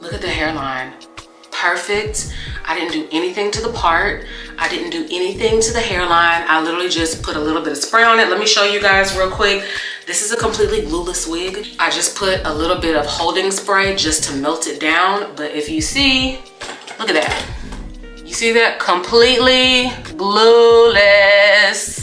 Look at the hairline. Perfect. I didn't do anything to the part. I didn't do anything to the hairline. I literally just put a little bit of spray on it. Let me show you guys real quick. This is a completely glueless wig. I just put a little bit of holding spray just to melt it down. But if you see, look at that. You see that? Completely glueless.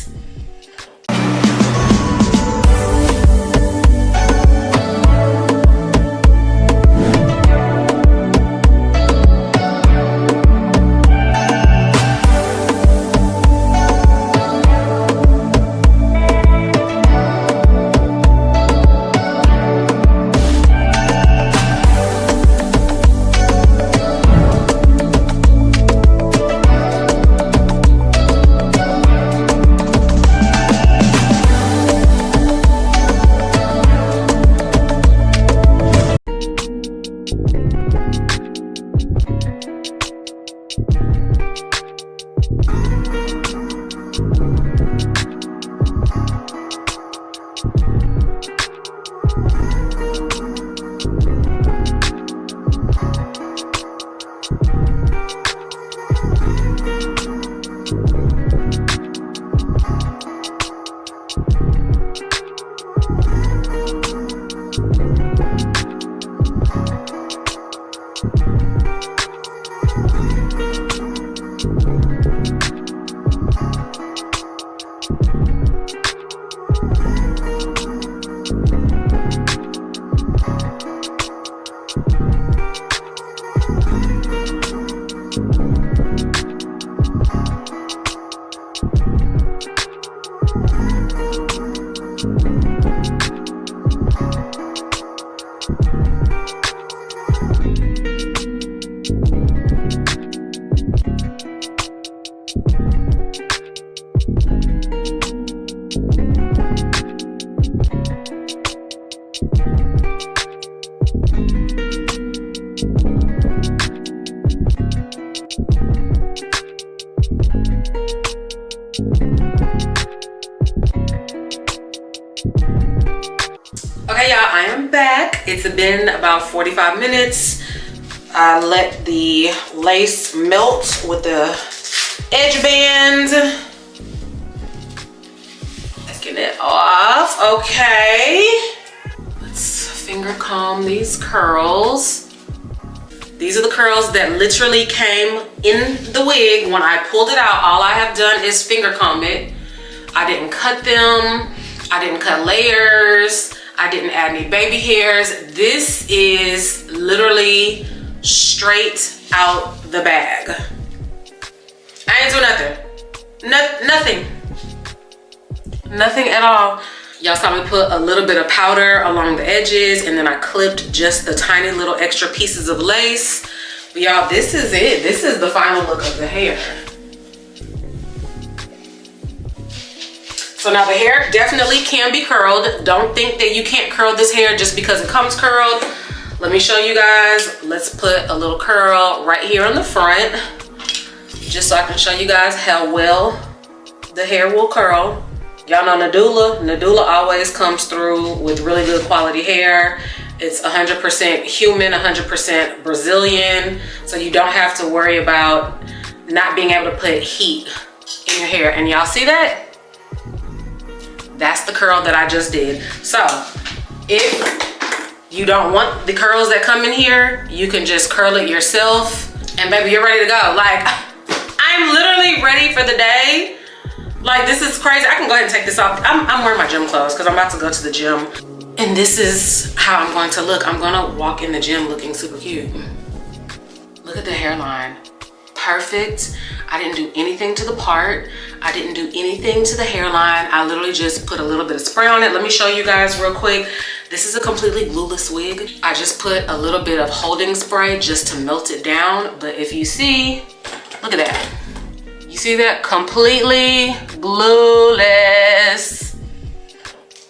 Okay, y'all, I am back. It's been about 45 minutes. I let the lace melt with the edge band. Taking it off. Okay. Let's finger comb these curls. These are the curls that literally came in the wig. When I pulled it out, all I have done is finger comb it. I didn't cut them. I didn't cut layers. I didn't add any baby hairs. This is literally straight out the bag. I didn't do nothing. Nothing. Nothing at all. Y'all saw me put a little bit of powder along the edges, and then I clipped just the tiny little extra pieces of lace. But y'all, this is it. This is the final look of the hair. So now the hair definitely can be curled. Don't think that you can't curl this hair just because it comes curled. Let me show you guys. Let's put a little curl right here on the front, just so I can show you guys how well the hair will curl. Y'all know Nadula always comes through with really good quality hair. It's 100% human, 100% Brazilian, so you don't have to worry about not being able to put heat in your hair. And y'all see that? That's the curl that I just did. So if you don't want the curls that come in here, you can just curl it yourself, and baby, you're ready to go. Like, I'm literally ready for the day. Like, this is crazy. I can go ahead and take this off. I'm wearing my gym clothes because I'm about to go to the gym, and this is how I'm going to look. I'm gonna walk in the gym looking super cute. Look at the hairline. Perfect. I didn't do anything to the part. I didn't do anything to the hairline. I literally just put a little bit of spray on it. Let me show you guys real quick. This is a completely glueless wig. I just put a little bit of holding spray just to melt it down. But if you see, look at that. You see that? Completely glueless.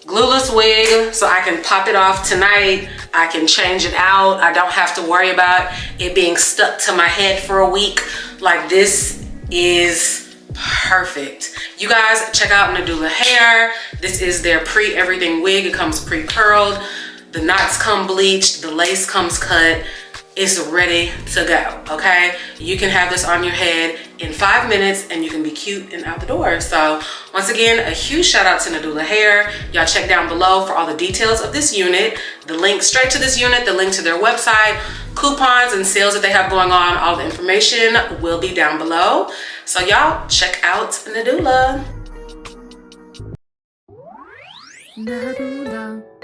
Glueless wig, so I can pop it off tonight. I can change it out. I don't have to worry about it being stuck to my head for a week. Like, this is perfect. You guys, check out Nadula Hair. This is their pre-everything wig. It comes pre-curled. The knots come bleached. The lace comes cut. it's ready to go, okay? You can have this on your head in 5 minutes and you can be cute and out the door. So once again, a huge shout out to Nadula Hair. Y'all check down below for all the details of this unit, the link straight to this unit, the link to their website, coupons and sales that they have going on. All the information will be down below. So y'all check out Nadula. Nadula.